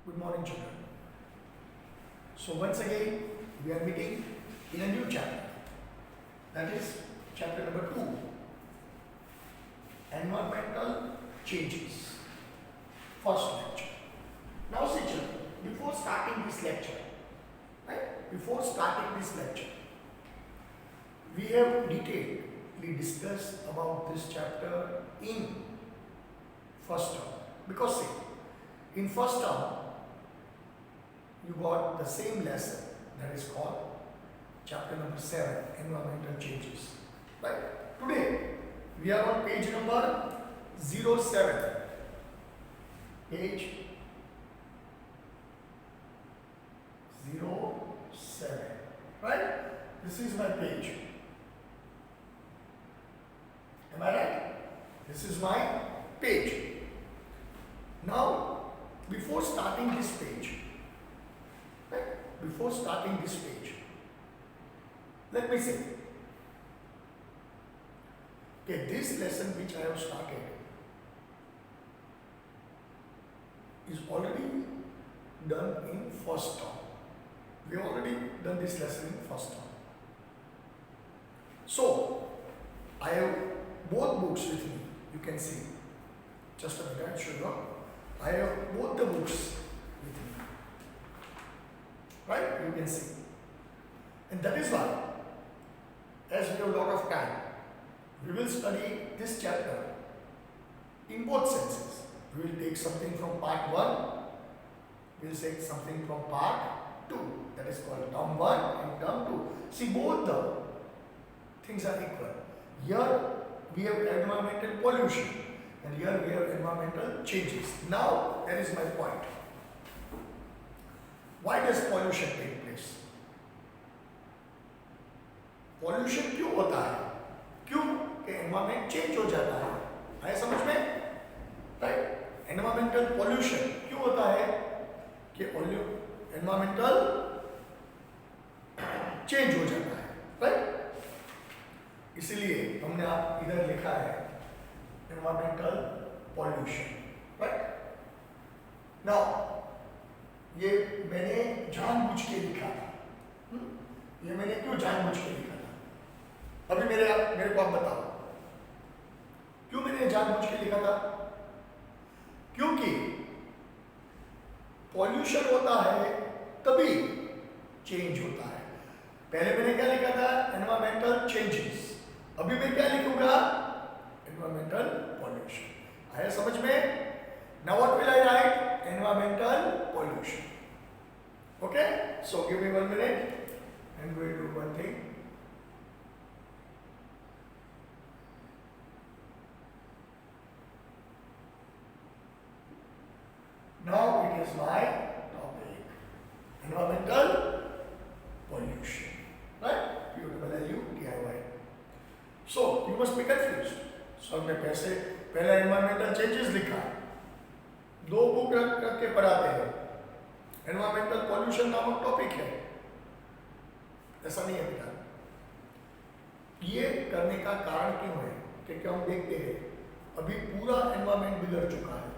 Good morning, children. So once again, we are meeting in a new chapter. That is chapter number 2, Environmental Changes. First lecture. Now see children, before starting this lecture, we have detailedly discussed about this chapter in first term. Because see, in first term, you got the same lesson that is called chapter number 7, Environmental Changes. Right? Today, we are on page number 07. Page 07. Right? This is my page. Am I right? This is my page. Now, before starting this page, let me say, okay, this lesson which I have started is already done in first term. We have already done this lesson in first term. So, I have both books with me. You can see. Just a minute, I'll show you. I have both the books with me. Right? You can see. And that is why, as we have a lot of time, we will study this chapter in both senses. We will take something from part 1, we will take something from part 2. That is called term 1 and term 2. See, both the things are equal. Here we have environmental pollution and here we have environmental changes. Now, that is my point. Why does pollution take place? Pollution क्यों होता है? क्यों कि environment change हो जाता है. आया समझ में? राइट? एनवायरमेंटल पॉल्यूशन क्यों होता है कि एनवायरमेंटल चेंज हो जाता है. राइट? इसलिए हमने आप इधर लिखा है एनवायरमेंटल पॉल्यूशन. राइट? नाउ ये मैंने जानबूझ के लिखा था. ये मैंने क्यों जानबूझ के लिखा था? अभी मेरे को आप बताओ, क्यों मैंने जानबूझ के लिखा था? क्योंकि पॉल्यूशन होता है तभी चेंज होता है. पहले मैंने क्या लिखा था? Environmental changes. अभी मैं क्या लिखूंगा? Environmental pollution. आया समझ में? Now what will I right? Environmental pollution. Okay, so give me 1 minute and we will do one thing. Now it is my topic, environmental pollution. Right? POWLUTIY. So you must be confused. So हमने पहले environmental changes लिखा. 2 book रख के पढ़ाते हैं. Environmental pollution नामक topic है. ऐसा नहीं है बेटा. ये करने का कारण क्यों है? क्योंकि हम देखते हैं अभी पूरा एनवायरमेंट बिगड़ चुका है.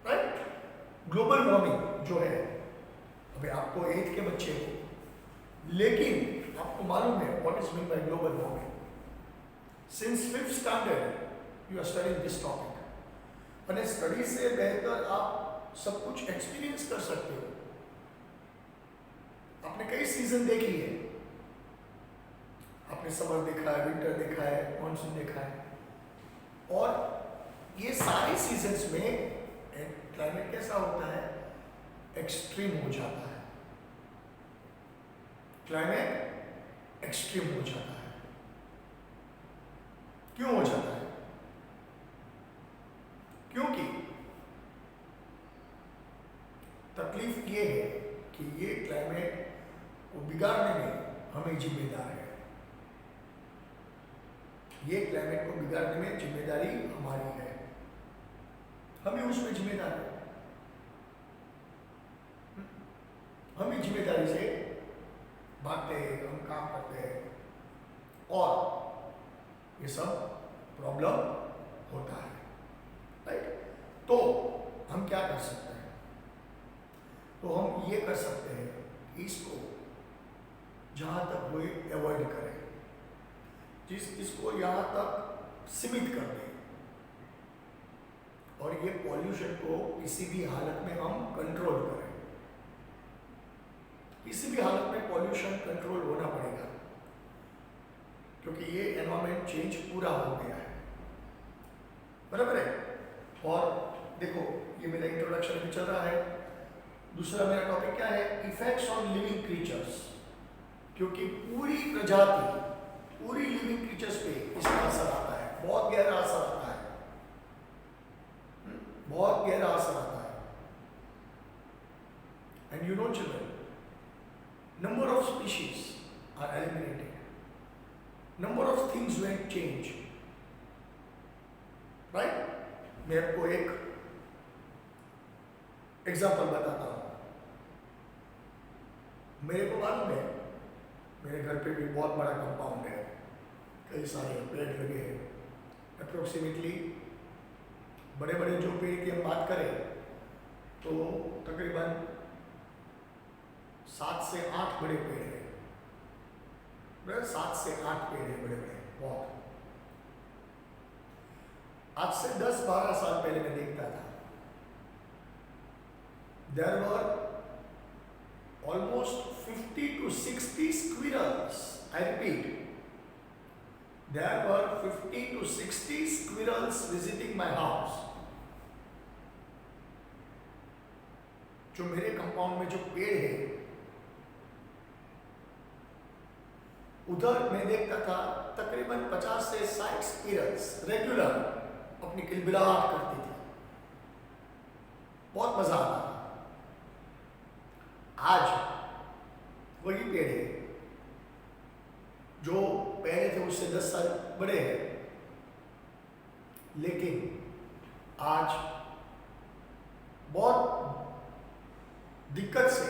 राइट? ग्लोबल वार्मिंग जो है, अभी आपको 8th के बच्चे हो, लेकिन आपको मालूम है what is mean by global warming. Since 5th standard you are studying this topic. और स्टडी से बेहतर आप सब कुछ एक्सपीरियंस कर सकते हो. आपने कई सीजन देखी है. आपने समर देखा है, विंटर देखा है, मॉनसून देखा है, और ये सारे सीजन्स में क्लाइमेट कैसा होता है? एक्सट्रीम हो जाता है. क्लाइमेट एक्सट्रीम हो जाता है. क्यों हो जाता है? क्योंकि तकलीफ ये है कि ये क्लाइमेट को बिगाड़ने में हमें जिम्मेदार है. ये क्लाइमेट को बिगाड़ने में जिम्मेदारी हमारी है. हम ही उसमें जिम्मेदार हैं. हम ही जिम्मेदारी से भागते हैं, हम काम करते हैं, और ये सब प्रॉब्लम होता है. राइट? तो हम क्या कर सकते हैं? तो हम ये कर सकते हैं कि इसको जहाँ तक हुए अवॉइड करें, इसको यहाँ तक सीमित कर दें, और ये पॉल्यूशन को किसी भी हालत में हम कंट्रोल करें। किसी भी हालत में पॉल्यूशन कंट्रोल होना पड़ेगा, क्योंकि ये एनवायरमेंट चेंज पूरा हो गया है, बराबर है। और देखो, ये मेरा इंट्रोडक्शन भी चल रहा है। दूसरा मेरा टॉपिक क्या है? Effects on living creatures. क्योंकि पूरी प्रजाति, पूरी लिविंग क्रीचर्स पे इसका असर आता है, बहुत गहरा असर आता है, बहुत गहरा असर आता है। And you know children, number of species are eliminated, number of things will change, right? मैं आपको एक एग्जांपल बताता हूँ। मेरे को मालूम है, मेरे घर पे भी बहुत बड़ा कंपाउंड है, कई सारे पेड़ लगे हैं। अप्रोक्सीमेटली बड़े बड़े जो पेड़ की हम बात करें तो तकरीबन 7 से 8 बड़े पेड़ हैं, 7 से 8 पेड़ हैं बड़े बड़े, बहुत। आज से 10-12 साल पहले मैं देखता था, there were almost 50 to 60 squirrels. I repeat, there were 50 to 60 squirrels visiting my house. जो मेरे कंपाउंड में जो पेड़ है, उधर मैं देखता था तकरीबन 50 से 60 स्क्विरल्स रेगुलर अपनी किलबिलाहट करती थी, बहुत मजा आता था। आज वही पेड़ है जो पहले थे उससे 10 साल बड़े हैं, लेकिन आज बहुत दिक्कत से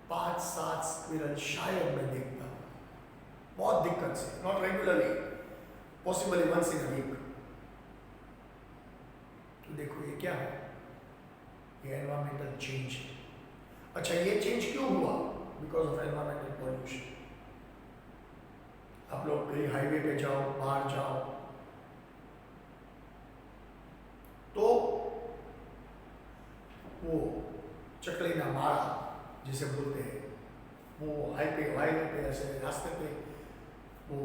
5-7 स्क्विरल शायद मैं देखता हूँ, बहुत दिक्कत से, not regularly, possibly once in a week. तो देखो ये क्या है? ये एनवायरमेंटल चेंज है। अच्छा, ये चेंज क्यों हुआ? Because of environmental pollution. आप लोग कहीं हाईवे पे जाओ, बाहर जाओ, तो वो चकलेना मारा जिसे बोलते हैं, वो हाईवे पे ऐसे रास्ते पे वो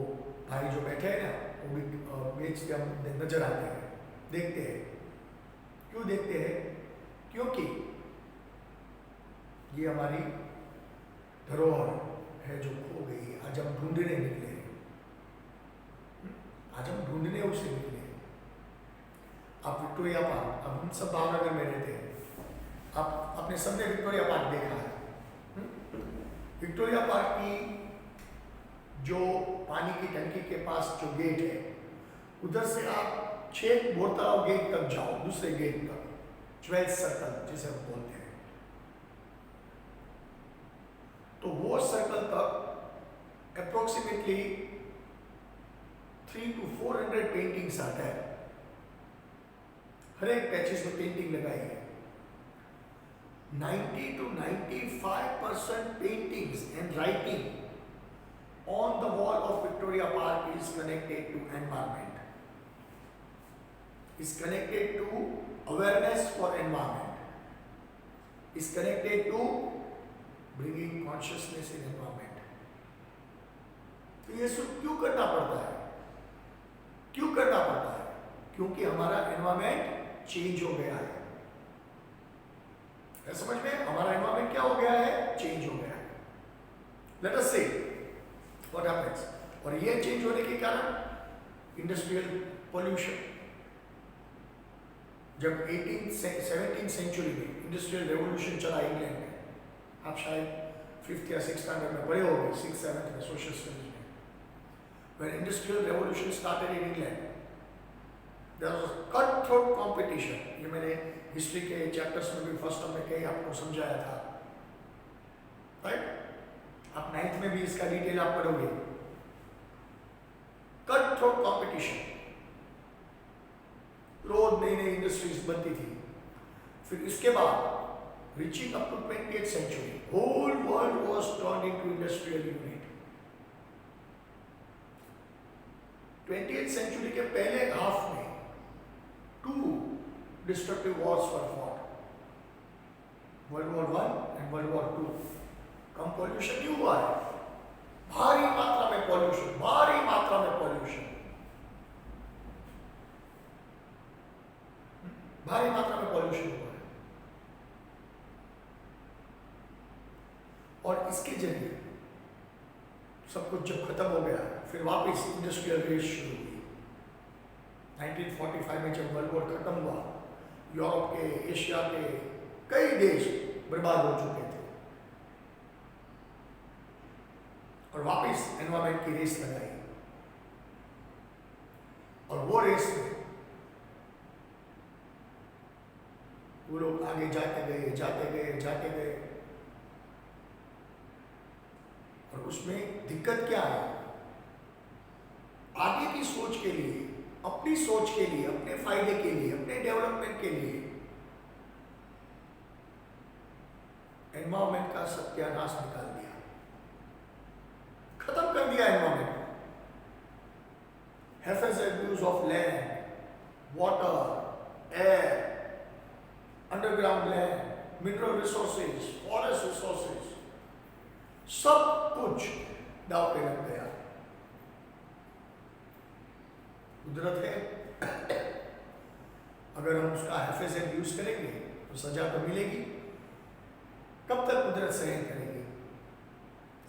भाई जो बैठे हैं ना, वो भी बेचते हम नजर आते हैं, देखते हैं। क्यों देखते हैं? क्योंकि ये हमारी धरोहर है जो खो गई है, आज हम ढूंढने निकले हैं, आज हम ढूंढने उसे निकले हैं। आप विक्टोरिया पार्क, अब हम सब भावनगर में रहते हैं, आप अपने सबने विक्टोरिया पार्क देखा है। विक्टोरिया पार्क की जो पानी की टंकी के पास जो गेट है, उधर से आप 6 बोरतालाब गेट तक जाओ, दूसरे गेट तक, 12th सर्कल जिसे हम बोलते हैं, तो वो सर्कल तक अप्रोक्सीमेटली 300 to 400 पेंटिंग्स आता है। हर एक पैचेस में पेंटिंग लगाई है। 90 to 95% paintings and writing on the wall of Victoria Park is connected to environment, is connected to awareness for environment, is connected to bringing consciousness in environment. तो ये सब क्यों करना पड़ता है? क्यों करना पड़ता है? क्योंकि हमारा एनवायरमेंट चेंज हो गया है। समझ में? हमारा एनवायरमेंट क्या हो गया है? चेंज हो गया है। Late us see what happens. और ये चेंज होने के कारण इंडस्ट्रियल पोल्यूशन, जब 17th सेंचुरी में इंडस्ट्रियल रेवोल्यूशन चला इंग्लैंड में, आप शायद 5th या 6th स्टैंडर्ड में पढ़े होंगे, 6th 7th में सोशल स्टडीज में। When industrial revolution started in England, there was cutthroat competition. ये मैंने हिस्ट्री के चैप्टर्स में भी फर्स्ट टर्म में कहीं आपको समझाया था, राइट? आप 9th में भी इसका डिटेल आप पढ़ोगे। कटथ्रोट कंपटीशन, रोज नई नई इंडस्ट्रीज बनती थी। फिर इसके बाद reaching up to 20th century, whole world was turned into industrial unit. 20th century के पहले हाफ में 2 destructive wars were fought, World War I and World War II. Come pollution नहीं हुआ है, भारी मात्रा में पॉल्यूशन, भारी मात्रा में पॉल्यूशन, भारी मात्रा में पॉल्यूशन हुआ है। और इसके जरिए सब कुछ जब खत्म हो गया, फिर वापस इंडस्ट्रियल रेस शुरू हुई। 1945 में जब वर्ल्ड वॉर खत्म हुआ, यूरोप के, एशिया के कई देश बर्बाद हो चुके थे और वापस एनवायरमेंट की रेस लगाई। और वो रेस में वो लोग आगे जाते गए, जाते गए, जाते गए। और उसमें दिक्कत क्या है? आगे की सोच के लिए, अपनी सोच के लिए, अपने फायदे के लिए, अपने डेवलपमेंट के लिए एनवायरमेंट का सत्यानाश निकाल दिया, खत्म कर दिया environment. Haphazard use of land, water, air, underground land, mineral resources, forest resources, सब कुछ दाव पे लग गया। कुदरत है, अगर हम उसका हैफेज़ेड यूज करेंगे तो सजा तो मिलेगी। कब तक कुदरत सहन करेगी?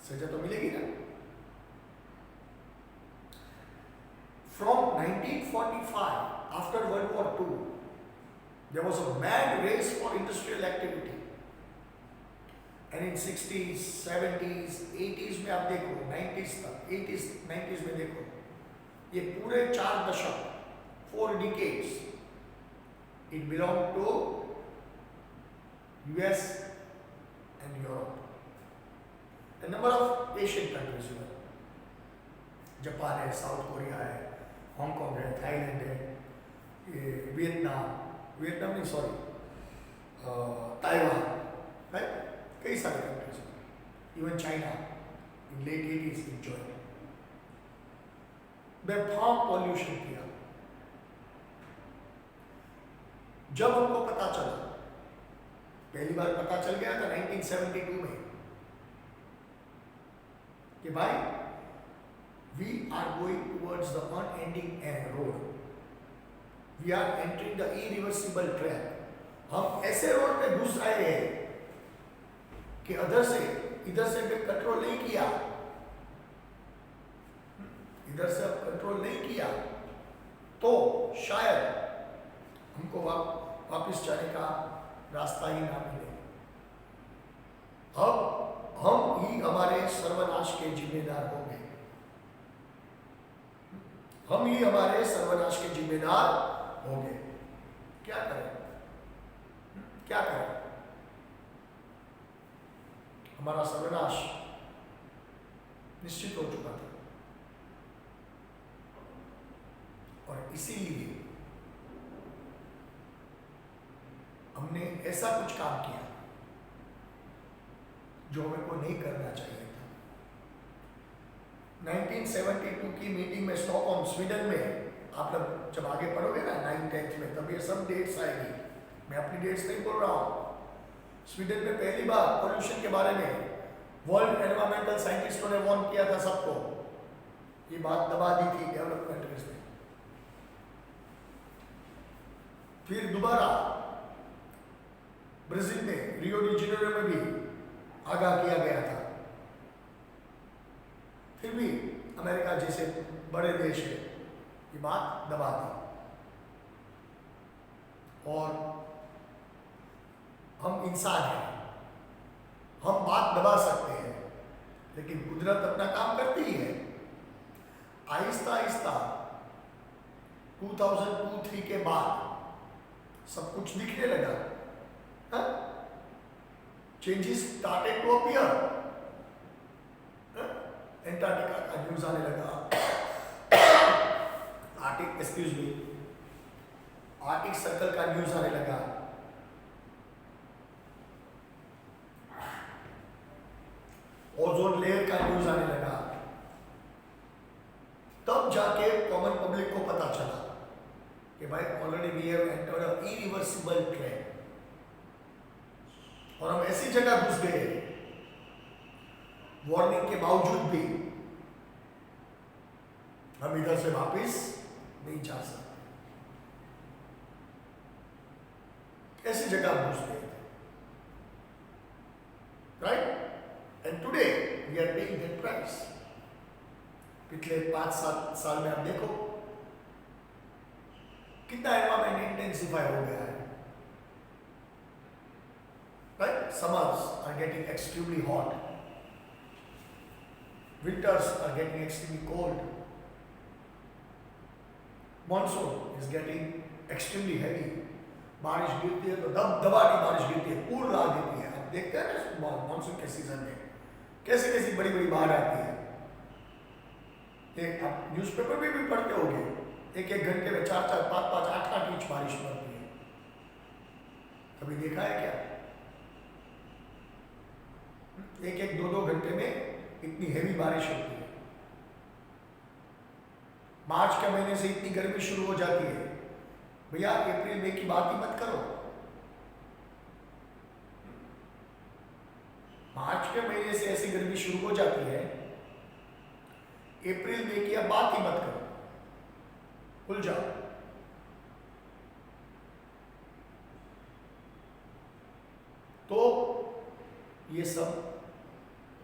सजा तो मिलेगी ना। From 1945, after World War II, there was a mad race for industrial activity. And in 60s, 70s, 80s में आप देखो, 90s तक, 80s, 90s में देखो, ये पूरे 4 दशक, 4 decades, it belonged to US and Europe. A number of Asian countries, Japan है, साउथ कोरिया है, हांगकांग है, थाईलैंड है, ये वियतनाम नहीं, सॉरी, ताइवान है, कई सारे countries, even China in late 80s enjoy बेफाम पॉल्यूशन किया। जब हमको पता चला, पहली बार पता चल गया था 1972 में कि भाई we are going towards the unending end road, we are entering the irreversible trap. हम ऐसे रोड पे घुस आए हैं कि इधर से अगर कंट्रोल नहीं किया, इधर से अब कंट्रोल नहीं किया तो शायद हमको वापस जाने का रास्ता ही ना मिले। अब हम ही हमारे सर्वनाश के जिम्मेदार होंगे, हम ही हमारे सर्वनाश के जिम्मेदार होंगे। क्या करें, क्या करें? हमारा सर्वनाश निश्चित हो चुका था और इसीलिए हमने ऐसा कुछ काम किया जो हमें को नहीं करना चाहिए था। 1972 की मीटिंग में स्टॉकहोम, स्वीडन में, आप लोग जब आगे पढ़ोगे ना 9th 10th में, तब ये सब डेट्स आएगी, मैं अपनी डेट्स नहीं बोल रहा हूँ। स्वीडन में पहली बार पॉल्यूशन के बारे में वर्ल्ड एनवायरमेंटल साइंटिस्टों ने वार्न किया था सबको, ये बात दबा दी थी डेवलप्ड कंट्रीज में। फिर दोबारा ब्राजील में, रियो डी जेनेरो में भी आगाह किया गया था। फिर भी अमेरिका जैसे बड़े देश है ये बात दबा दी। और हम इंसान हैं, हम बात दबा सकते हैं, लेकिन कुदरत अपना काम करती ही है। आहिस्ता आहिस्ता 2002-3 के बाद सब कुछ दिखने लगा, changes started to appear. Antarctica का न्यूज आने लगा, Arctic, excuse me, Arctic circle का न्यूज आने लगा, ओजोन लेयर का न्यूज आने लगा, तब जाके कॉमन पब्लिक को पता चला कि भाई already we have entered a irreversible trend, और हम ऐसी जगह घुस गए वार्निंग के बावजूद भी हम इधर से वापस नहीं जा सकते, ऐसी जगह घुस गए थे, right? And today we are paying that price. पिछले 5-7 साल में आप देखो कितना एनवायरमेंट इंटेंसिफाई हो गया है, right? Summers are getting extremely hot, winters are getting extremely cold, monsoon is getting extremely heavy, बारिश गिरती है तो दबदबा की बारिश गिरती है, पूर ला देती है। आप देखते हैं ना मानसून के सीजन में कैसी कैसी बड़ी बड़ी बाढ़ आती है। एक आप न्यूज़पेपर में भी पढ़ते होंगे, एक एक घंटे में 4-4, 5-5, 8-8 इंच बारिश पड़ती है। कभी देखा है क्या? एक एक 2-2 घंटे में इतनी हेवी बारिश होती है। मार्च के महीने से इतनी गर्मी शुरू हो जाती है, भैया अप्रैल मई की बात ही मत करो। मार्च के महीने से ऐसी गर्मी शुरू हो जाती है, अप्रैल मई की अब बात ही मत करो, भूल जाओ। तो ये सब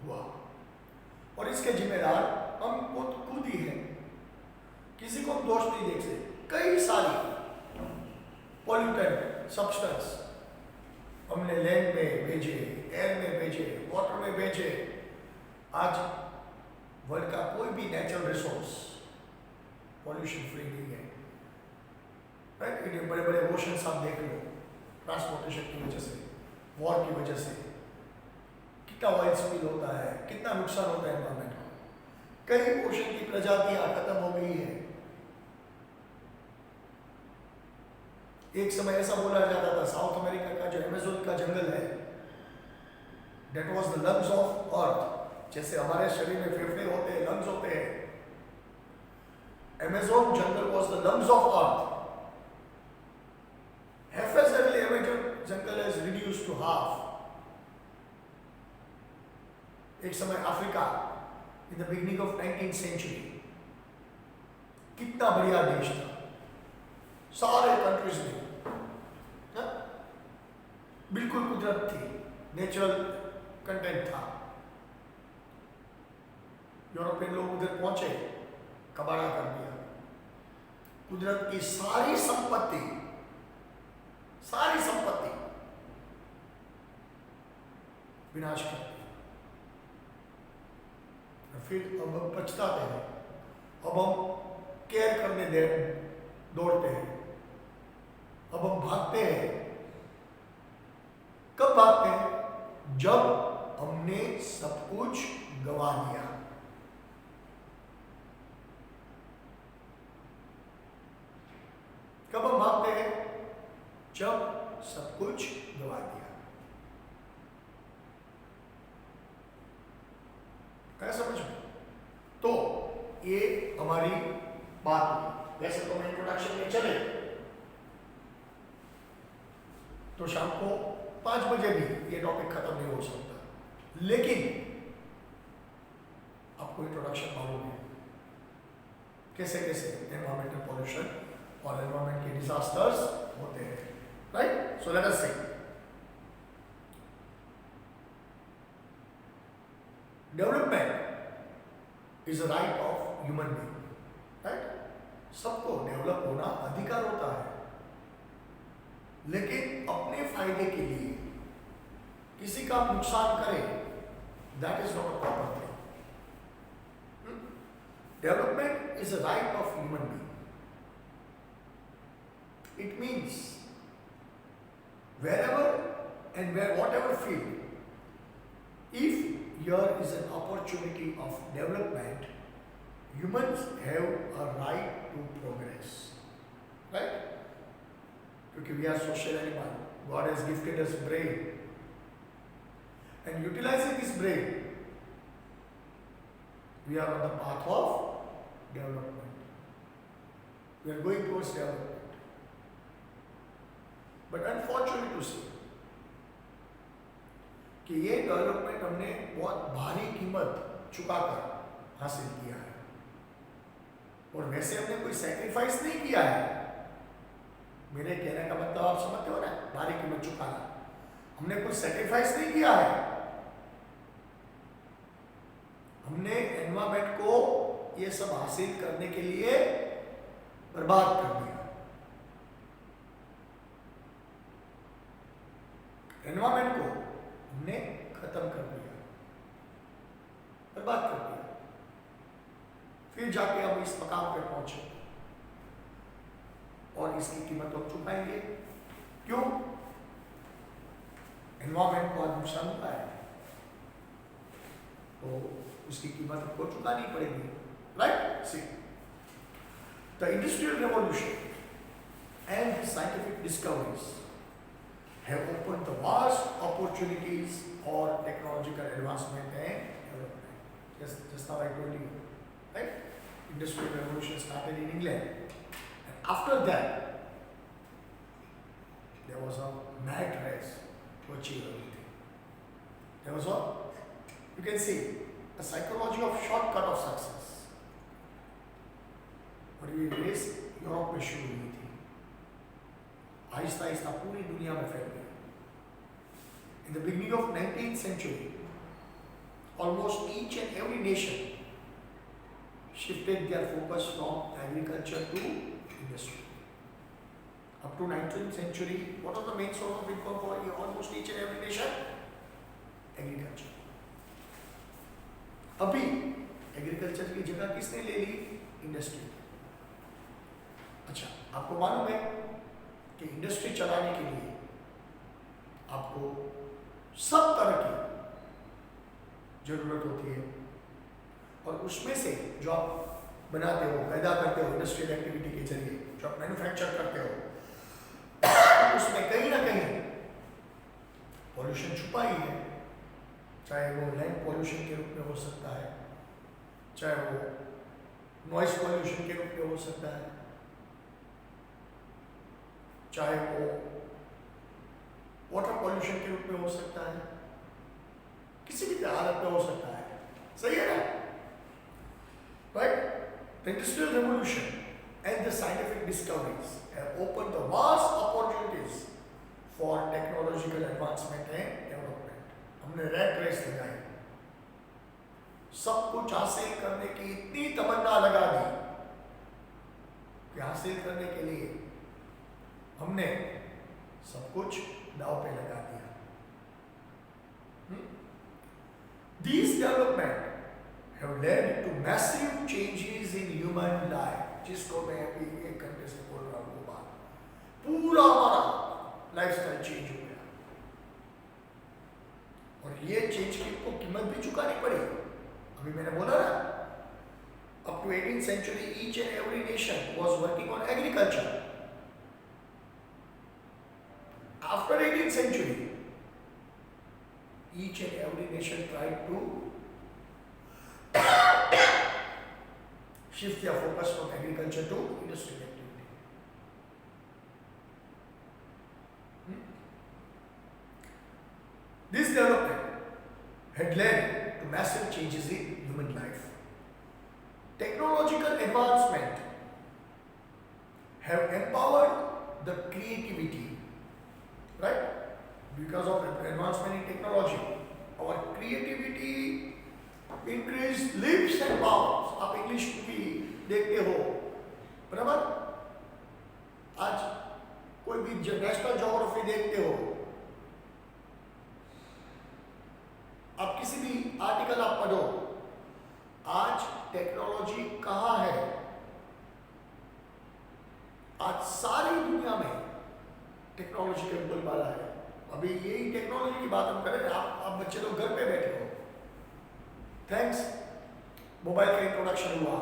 हुआ, और इसके जिम्मेदार हम खुद ही हैं, किसी को हम दोष नहीं देख सकते। कई सारी पॉल्यूटेंट सब्सटेंस हमने लैंड में भेजे, एयर में भेजे, वाटर में भेजे। आज वर्ल्ड का कोई भी नेचुरल रिसोर्स पॉल्यूशन फ्री नहीं है, राइट? ये बड़े बड़े ओशंस आप देख लो, ट्रांसपोर्टेशन की वजह से, वॉर की वजह से कितना ऑयल स्पिल होता है, कितना नुकसान होता है एनवायरमेंट को। कई ओशन की प्रजातियां खत्म हो गई है। एक समय ऐसा बोला जाता था साउथ अमेरिका का जो अमेज़न का जंगल है, that was the lungs of अर्थ। जैसे हमारे शरीर में फेफड़े होते हैं, लंग्स होते हैं, अमेज़न जंगल was the lungs of earth. Haphazardly Amazon jungle is reduced to half. एक समय Africa in the beginning of 19th century कितना बढ़िया देश था, सारे कंट्रीज में बिल्कुल कुदरत थी, नेचुरल कंटेंट था। यूरोपियन लोग उधर पहुंचे, कबाड़ा कर दिया, कुदरत की सारी संपत्ति विनाश कर दिया। फिर अब हम पछताते हैं, अब हम केयर करने दौड़ते हैं, अब हम भागते हैं। कब भागते हैं? जब हमने सब कुछ गंवा दिया। कब हम भागते हैं? जब सब कुछ गंवा दिया। क्या समझ में? तो ये हमारी बात हुई। वैसे तो मैं इंट्रोडक्शन में चले तो शाम को 5 बजे भी ये टॉपिक खत्म नहीं हो सकता, लेकिन आपको इंट्रोडक्शन मालूम है कैसे कैसे एनवायरमेंटल पॉल्यूशन और एनवायरमेंट के डिजास्टर्स होते हैं, right? So let us see. Development is a right of human being, right? सबको डेवलप होना अधिकार होता है, लेकिन अपने फायदे के लिए किसी का नुकसान करे, that is not a proper thing. Development is a right of human being. It means wherever and whatever field, if here is an opportunity of development, humans have a right to progress, right? क्योंकि we are social animal. God has gifted us brain, and utilizing this brain, we are on the path of development. We are going towards development. But unfortunately to say कि ये development हमने बहुत भारी कीमत चुकाकर हासिल किया है, और वैसे हमने कोई सैक्रिफाइस नहीं किया है. मेरे कहने का मतलब आप समझते हो ना, भारी कीमत चुकाना. हमने कोई सैक्रिफाइस नहीं किया है. हमने एनवायरमेंट को ये सब हासिल करने के लिए बर्बाद कर दिया. एनवायरमेंट को हमने खत्म कर दिया, बर्बाद कर दिया. फिर जाके हम इस मकाम पे पहुंचे, और इसकी कीमत हम चुकाएंगे. क्यों? एनवायरमेंट को आज नुकसान होता है, तो उसकी कीमत हमको चुकानी पड़ेगी. Right? See, the industrial revolution and scientific discoveries have opened the vast opportunities for technological advancement and development. Just now I told you, right? Industrial revolution started in England, and after that, there was a mad race to achieve everything. There was a, you can see, a psychology of shortcut of success. और ये race Europe में शुरू हुई थी, आहिस्ता आहिस्ता पूरी दुनिया में फैल गई. In the beginning of 19th century, almost each and every nation shifted their focus from agriculture to industry. Up to 19th century, what was the main source of income for almost each and every nation? Agriculture. अभी agriculture की जगह किसने ले ली? Industry. अच्छा, आपको मालूम है कि इंडस्ट्री चलाने के लिए आपको सब तरह की जरूरत होती है, और उसमें से जो आप बनाते हो, पैदा करते हो इंडस्ट्रियल एक्टिविटी के जरिए, जो आप मैन्युफैक्चर करते हो, उसमें कहीं ना कहीं पॉल्यूशन छुपा ही है. चाहे वो लैंड पॉल्यूशन के रूप में हो सकता है, चाहे वो नॉइस पॉल्यूशन के रूप में हो सकता है, चाहे वो वाटर पॉल्यूशन के रूप में हो सकता है, किसी भी हालत में हो सकता है. सही है ना? Right? The industrial revolution and the scientific discoveries have opened the vast opportunities for technological advancement and development. हमने रैट रेस लगाई, सब कुछ हासिल करने की इतनी तमन्ना लगा दी कि हासिल करने के लिए हमने सब कुछ दाव पे लगा दिया. These development have led to massive changes in human life. जिसको मैं अभी 1 घंटे से बोल रहा हूँ, वो बात पूरा हमारा लाइफस्टाइल चेंज हो गया, और ये चेंज की को कीमत भी चुकानी पड़ेगी. अभी मैंने बोला ना, up to 18th century each and every nation was working on agriculture. After 18th century, each and every nation tried to shift their focus from agriculture to industrial activity. This development had led to massive changes in human life. Technological advancement have empowered the creativity. Right? Because of advancement in technology, our creativity increased leaps and bounds. आप English भी देखते हो, बराबर? आज कोई भी national geography देखते हो, आप किसी भी आर्टिकल आप पढ़ो, आज टेक्नोलॉजी कहाँ है? आज सारी दुनिया में टेक्नोलॉजी का बोलबाला है. अभी यही टेक्नोलॉजी की बात हम करें. आप बच्चे लोग घर पे बैठे हो, थैंक्स मोबाइल का इंट्रोडक्शन हुआ,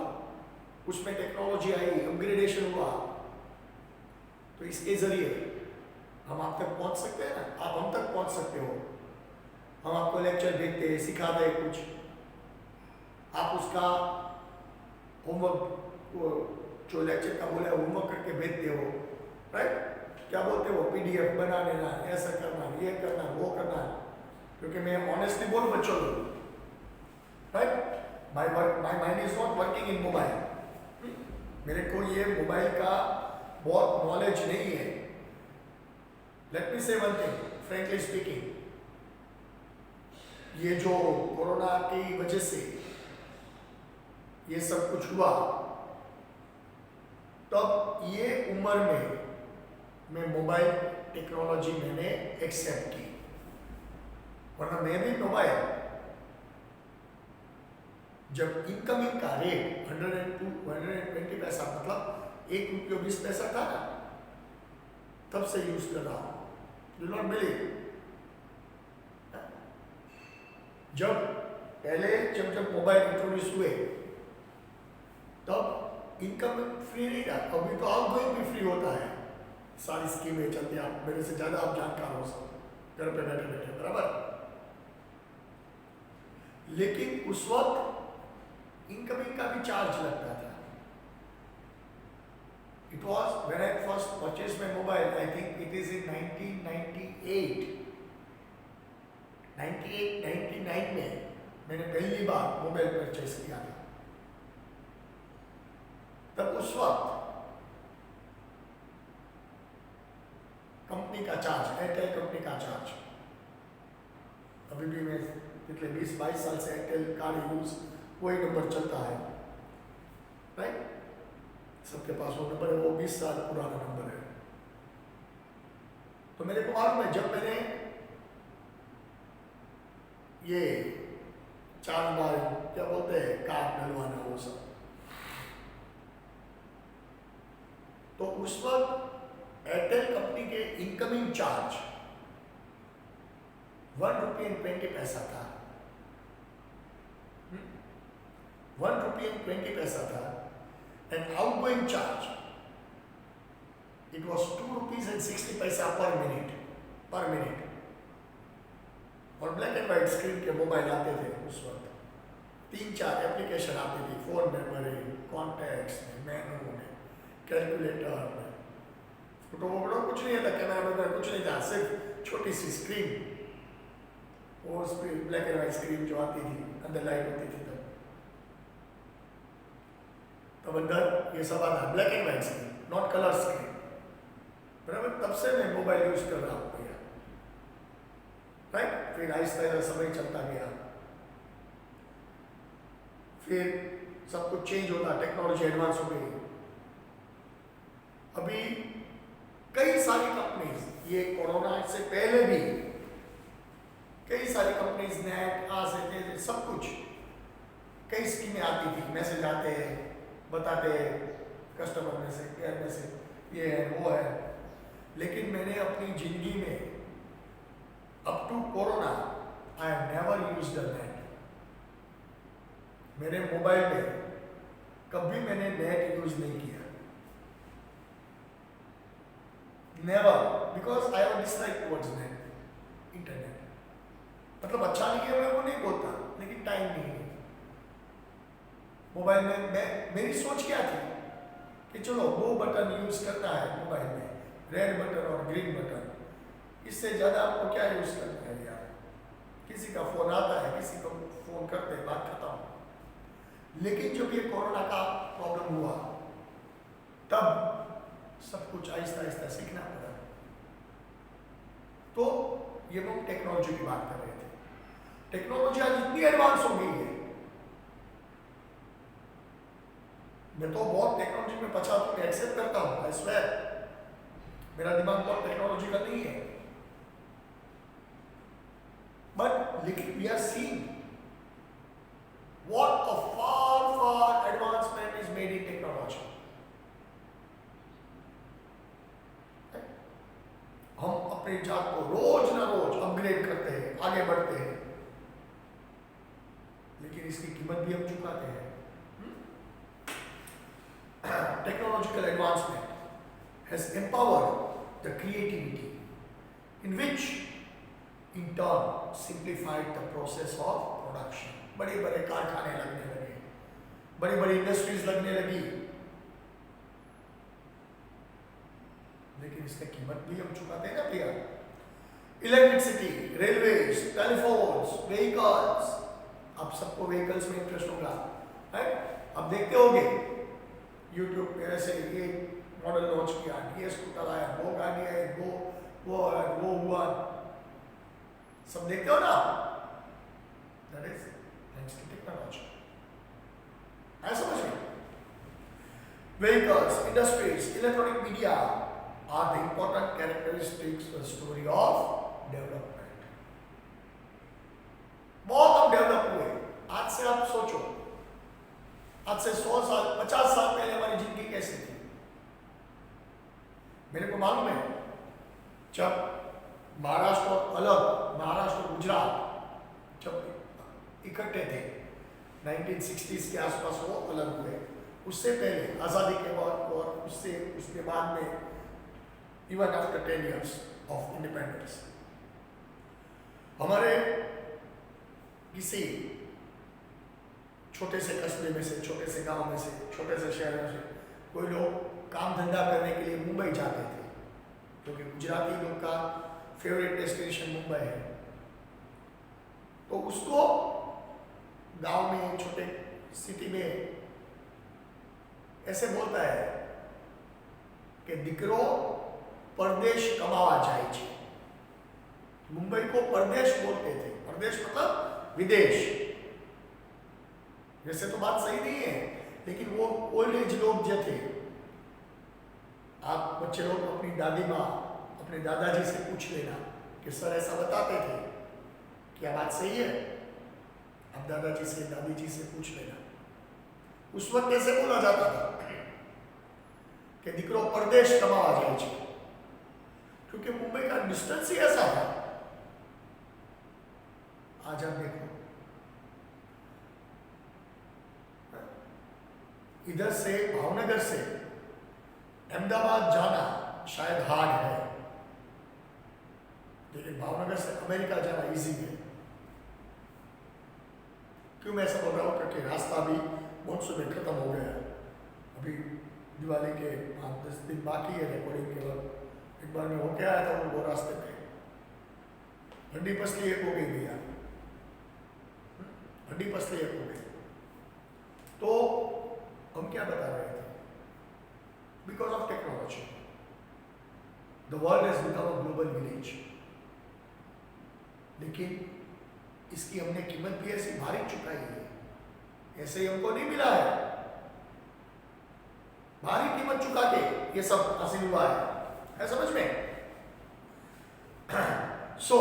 उसमें टेक्नोलॉजी आई, अपग्रेडेशन हुआ, तो इसके जरिए हम आप तक पहुंच सकते हैं ना, आप हम तक पहुंच सकते हो। हम आपको लेक्चर देते हैं, सिखाते हैं कुछ, आप उसका होमवर्क जो लेक्चर का बोला है होमवर्क करके भेजते हो, राइट? क्या बोलते हो, पीडीएफ बना लेना, ऐसा करना, ये करना, वो करना, क्योंकि मैं ऑनेस्टली बोल बच्चों को, right? My mind is not working in mobile. मेरे को ये मोबाइल का बहुत नॉलेज नहीं है। लेट मी से वन थिंग, फ्रेंकली स्पीकिंग, ये जो कोरोना की वजह से ये सब कुछ हुआ, तब ये उम्र में मैं मोबाइल टेक्नोलॉजी मैंने एक्सेप्ट की, वरना मैं भी मोबाइल जब इनकमिंग का रेट 120 पैसा मतलब 1 रुपया 20 पैसा था ना, तब से यूज कर रहा हूं। डू नॉट बिलीव, जब पहले जब मोबाइल इंट्रोड्यूस हुए तब इनकम फ्री नहीं था, अभी तो आउटगोइंग भी फ्री होता है, सारी स्कीमें चलती हैं, आप मेरे से ज्यादा आप जानकार हो सब घर पे बैठे बैठे, बराबर। लेकिन उस वक्त इनकमिंग का भी चार्ज लगता था। It was when I first purchase my mobile, I think it is in 1998 99 में मैंने पहली बार मोबाइल परचेज किया था। तब उस वक्त कंपनी का चार्ज, एयरटेल कंपनी का चार्ज, अभी भी मैं पिछले 20-22 साल से एयरटेल कार्ड यूज वही नंबर चलता है, राइट? सबके पास वो नंबर है, वो 20 साल पुराना नंबर है। तो मेरे को मालूम है, जब मैंने ये चार्ज बार क्या बोलते हैं कार्ड डलवाना वो सब, तो उस वक्त एयरटेल कंपनी के इनकमिंग चार्ज 1 रुपया 20 पैसा था। 1 रुपया 20 पैसा था, and outgoing charge it was 2 rupees and 60 पैसा पर मिनट। और ब्लैक एंड व्हाइट स्क्रीन के मोबाइल आते थे उस वक्त, 3-4 एप्लीकेशन आती थी, फोन मेमोरी, कॉन्टैक्ट्स में, मेनू में, कैलकुलेटर में, फोटो वोटो कुछ नहीं था, कैमरा वगैरह कुछ नहीं था, सिर्फ छोटी सी स्क्रीन, वो screen black and white screen जो आती थी, अंदर लाइट होती थी, तब अंदर ये सब आता, black and white screen, not colour screen, बराबर। तब से मैं मोबाइल यूज कर रहा हूँ भैया, राइट? फिर आहिस्ता समय चलता गया, फिर सब कुछ चेंज होता, टेक्नोलॉजी एडवांस हो गई। अभी कई सारी कंपनीज, ये कोरोना से पहले भी कई सारी कंपनीज, नेट आज से सब कुछ, कई स्कीमें आती थी, मैसेज आते हैं, बताते हैं कस्टमर में से, केयर में से, ये है वो है। लेकिन मैंने अपनी जिंदगी में up to corona I have never used the net. मेरे मोबाइल में कभी मैंने नेट यूज नहीं किया, never, because I have dislike towards net, internet. मतलब अच्छा नहीं है, मैं वो नहीं बोलता, लेकिन टाइम नहीं है। मोबाइल में मेरी सोच क्या थी कि चलो 2 बटन यूज करना है मोबाइल में, रेड बटन और ग्रीन बटन, इससे ज़्यादा आपको क्या यूज करना है यार? किसी का फोन आता है, किसी को फोन करते हैं, बात खत्म। लेकिन जब ये कोरोना का प्रॉब्लम हुआ, तब सब कुछ आहिस्ता आहिस्ता सीखना पड़ा। तो ये हम टेक्नोलॉजी की बात कर रहे थे। टेक्नोलॉजी आज इतनी एडवांस हो गई है, मैं तो बहुत टेक्नोलॉजी में पछाता, मैं एक्सेप्ट करता हूँ, आई स्वेयर, मेरा दिमाग बहुत टेक्नोलॉजिकल नहीं है, बट लेकिन we are seeing what a far advancement is made in technology. हम अपने जात को रोज ना रोज अपग्रेड करते हैं, आगे बढ़ते हैं, लेकिन इसकी कीमत भी हम चुकाते हैं। Technological advancement has empowered the creativity, in which in turn simplified the process of production. बड़े बड़े कारखाने लगने लगे, बड़ी बड़ी इंडस्ट्रीज लगने लगी, लेकिन इसका कीमत भी हम चुकाते हैं ना भैया। इलेक्ट्रिसिटी, रेलवेज, टेलीफोन्स, व्हीकल्स, आप सबको व्हीकल्स में इंटरेस्ट होगा, है? अब देखते होंगे यूट्यूब पे ऐसे ये मॉडल लॉन्च किया, ये स्कूटर आया, वो गाड़ी आई, वो हुआ, सब देखते हो ना? That is thanks to technology. है समझ में? Vehicles, industries, electronic media are the important characteristics of the story of development. बहुत हम डेवलप हुए। आज से आप सोचो, आज से 100 साल 50 साल पहले हमारी जिंदगी कैसी थी? मेरे को मालूम है जब महाराष्ट्र अलग, महाराष्ट्र गुजरात जब इकट्ठे थे 1960s के आसपास वो अलग हुए, उससे पहले आज़ादी के बाद और उसके बाद में even after 10 years of independence हमारे किसी छोटे से कस्बे में से, छोटे से गांव में से, छोटे से शहर में से कोई लोग काम धंधा करने के लिए मुंबई जाते थे, क्योंकि गुजराती लोग का फेवरेट डेस्टिनेशन मुंबई है। तो उसको गांव में, छोटे सिटी में ऐसे बोलता है कि દીકરો परदेश कमावा जाए छे। मुंबई को परदेश बोलते थे, परदेश मतलब विदेश। वैसे तो बात सही नहीं है, लेकिन वो ओल्ड एज लोग जो थे, आप बच्चे लोग अपनी दादी माँ, अपने दादाजी से पूछ लेना कि सर ऐसा बताते थे, क्या बात सही है? आप दादाजी से, दादी जी से पूछ लेना। उस वक्त ऐसे बोला जाता था कि દીકરો परदेश कमावा जाए छे, क्योंकि मुंबई का डिस्टेंस ही ऐसा था। आज आप देखो, इधर से भावनगर से अहमदाबाद जाना शायद हार्ड है, लेकिन भावनगर से अमेरिका जाना इजी है। क्यों मैं ऐसा बोल रहा हूँ? क्योंकि रास्ता भी मानसून में खत्म हो गया है, अभी दिवाली के 5-10 दिन बाकी है रिकॉर्डिंग के वक्त। एक बार मैं होके आया था वो रास्ते पे, हड्डी पसली एक हो गई भैया, हड्डी पसली एक हो गई। तो हम क्या बता रहे थे? Because of technology the world has become a global village, लेकिन इसकी हमने कीमत भी ऐसी भारी चुकाई है, ऐसे ही हमको नहीं मिला है, भारी कीमत चुका के ये सब हासिल हुआ है समझ में? सो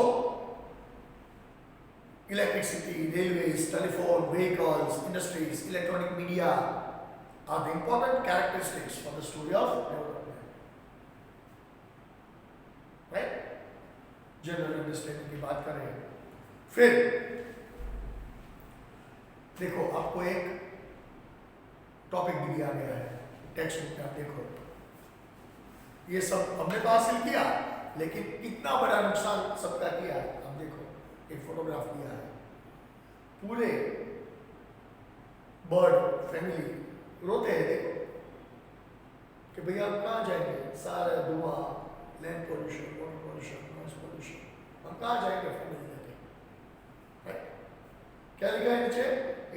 electricity, railways, telephone, vehicles, industries, electronic media are the important characteristics for the story of development. Right? General understanding की बात कर रहे हैं। फिर देखो, आपको एक टॉपिक भी दिया गया है टेक्स्ट बुक में, आप देखो, ये सब हमने तो हासिल किया, लेकिन इतना बड़ा नुकसान सबका किया है। आप देखो, एक फोटोग्राफ दिया है, पूरे बर्ड फैमिली रोते हैं, देखो कि भैया हम कहाँ जाएंगे, सारा धुआं, land pollution, water pollution, noise pollution, हम कहाँ जाएंगे फैमिली लेके? राइट? क्या लिखा है नीचे?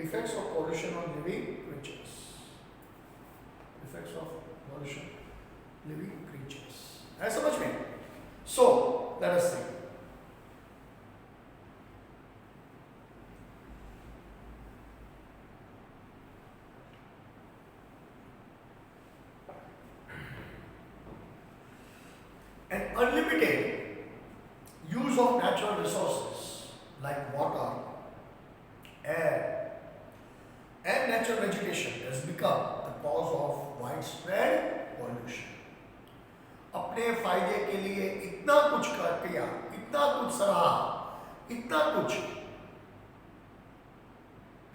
Effects of pollution on living creatures, effects of pollution living creatures. है समझ में? So let us see, an unlimited use of natural resources like water, air, and natural vegetation has become the cause of widespread pollution. अपने फायदे के लिए इतना कुछ कर किया, इतना कुछ सराहा, इतना कुछ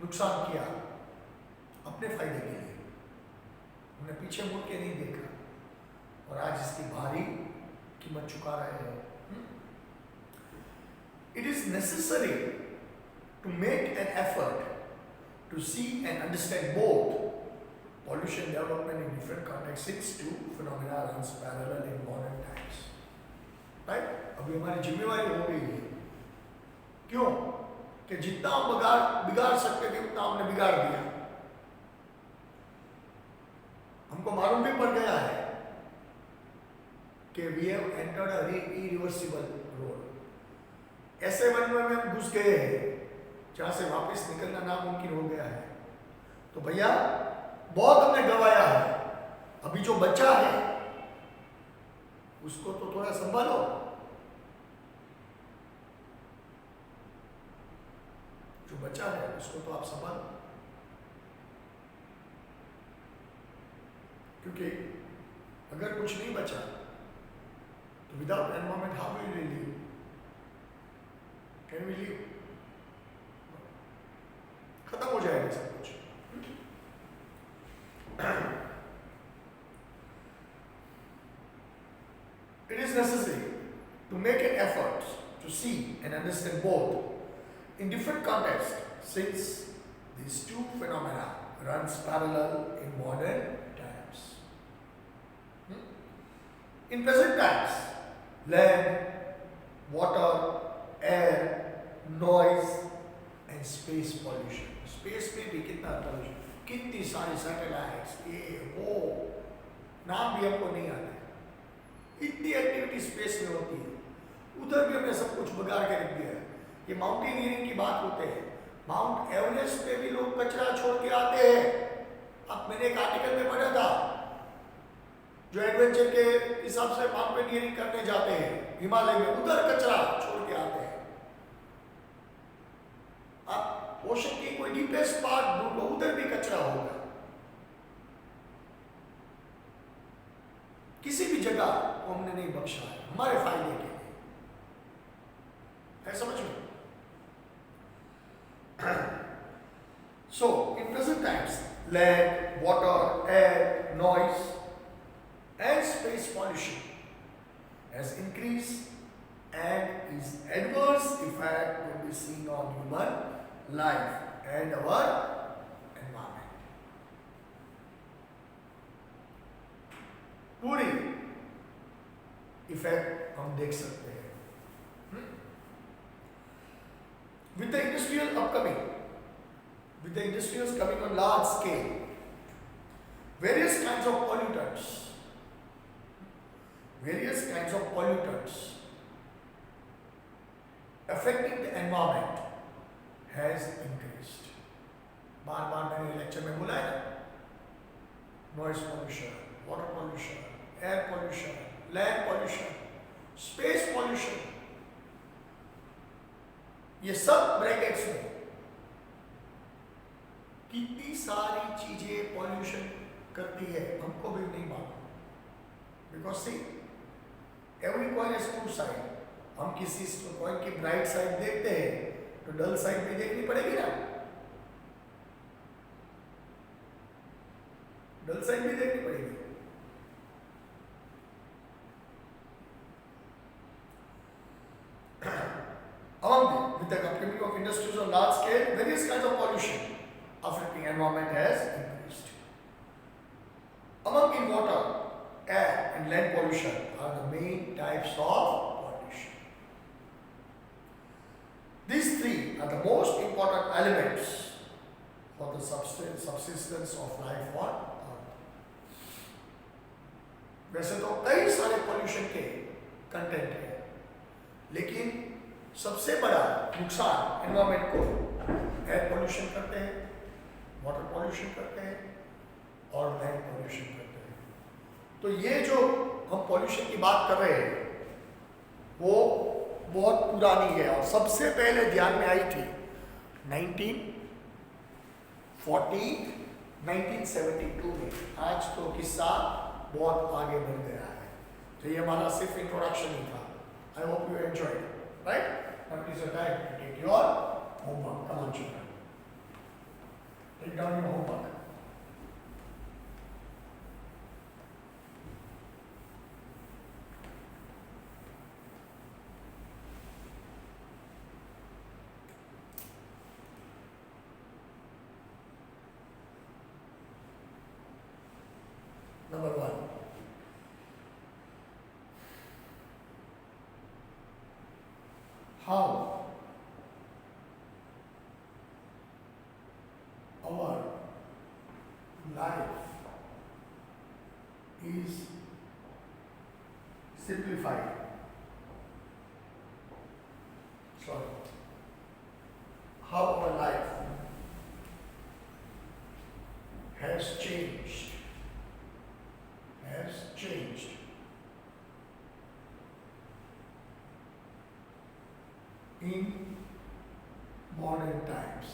नुकसान किया अपने फायदे के लिए, हमने पीछे मुड़ के नहीं देखा, और आज इसकी भारी कीमत चुका रहे हैं। It is necessary to make an effort to see and understand both pollution development in different contexts since two phenomena runs parallel in modern times. Right? अभी हमारी जिम्मेवारी हो गई है. क्यों? कि जितना हम बिगाड़ सकते थे उतना हमने बिगाड़ दिया. हमको मालूम भी पड़ गया है कि we have entered a irreversible road. ऐसे वनवे में हम घुस गए हैं जहां से वापस निकलना नामुमकिन हो गया है. तो भैया बहुत हमने गवाया है. अभी जो बचा है उसको तो थोड़ा संभालो. जो बचा है उसको तो आप संभालो, क्योंकि अगर कुछ नहीं बचा तो without environment how will we live? Can we live? खत्म हो जाएगा सब कुछ. It is necessary to make an effort to see and understand both in different contexts since these two phenomena runs parallel in modern times. In present times, land, water, air, noise and space pollution. Space में भी कितना pollution, कितनी सारी satellites, ये वो नाम भी हमको नहीं आते. इतनी एक्टिविटी स्पेस में होती है. उधर भी हमने सब कुछ बिगाड़ के रख दिया है. ये माउंटेनियरिंग की बात होते हैं. माउंट एवरेस्ट पे भी लोग कचरा छोड़ के आते हैं. अब मैंने एक आर्टिकल में पढ़ा था जो एडवेंचर के हिसाब से माउंटेनियरिंग करने जाते हैं हिमालय में, उधर कचरा छोड़ के आते हैं. अब ओशन की कोई डीपेस्ट पार्ट ढूंढो, उधर भी कचरा होगा. किसी भी जगह को हमने नहीं बख्शा है हमारे फायदे के लिए. है समझ में? So, in present times, land, water, air, noise, and space pollution has increased and its adverse effect will be seen on human life and our environment. पूरी इफेक्ट हम देख सकते हैं. With the industrial upcoming, with the industries coming on large scale, various kinds of pollutants affecting the environment has increased. बार बार मैंने lecture में बोला है, noise pollution, water pollution, air pollution, land pollution, space pollution, ये सब brackets में. कितनी सारी चीजें पॉल्यूशन करती है हमको भी नहीं मालूम. Because see every coin has two side. हम किसी कॉइन की ब्राइट साइड देखते हैं तो डल साइड भी देखनी पड़ेगी ना. डल साइड भी देखनी पड़ेगी. With the coming of industries on large scale, various kinds of pollution affecting environment has increased. Among in water, air and land pollution are the main types of pollution. These three are the most important elements for the subsistence of life on Earth. वैसे तो कई सारे pollution के content है, लेकिन सबसे बड़ा नुकसान एनवायरमेंट को एयर पोल्यूशन करते हैं, वाटर पोल्यूशन करते हैं और लैंड पोल्यूशन करते हैं. तो ये जो हम पोल्यूशन की बात कर रहे हैं वो बहुत पुरानी है और सबसे पहले ध्यान में आई थी 1972 में. आज तो किस्सा बहुत आगे बढ़ गया है. तो ये हमारा सिर्फ इंट्रोडक्शन ही था. I hope you enjoyed. Right? Now it is your time to take your homework. Come on, children. Take down your homework. how our life is simplified. Sorry. How our life has changed. Has changed. In modern times.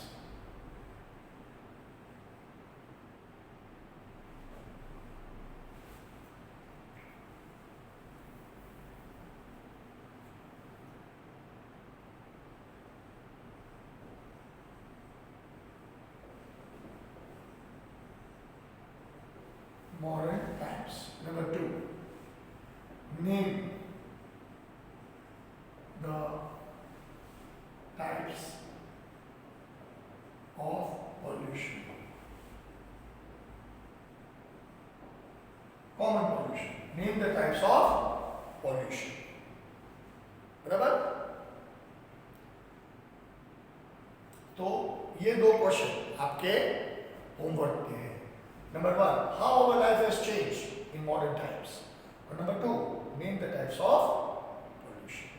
Modern times. Number 2. Name the types of pollution. Common pollution. Name the types of pollution. बराबर? तो ये दो question आपके homework के हैं. Number 1, how our life has changed in modern times. Or number 2, name the types of pollution.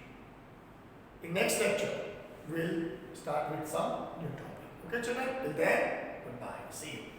In next lecture, we'll start with some new topic. Okay, children? Till then, goodbye. See you.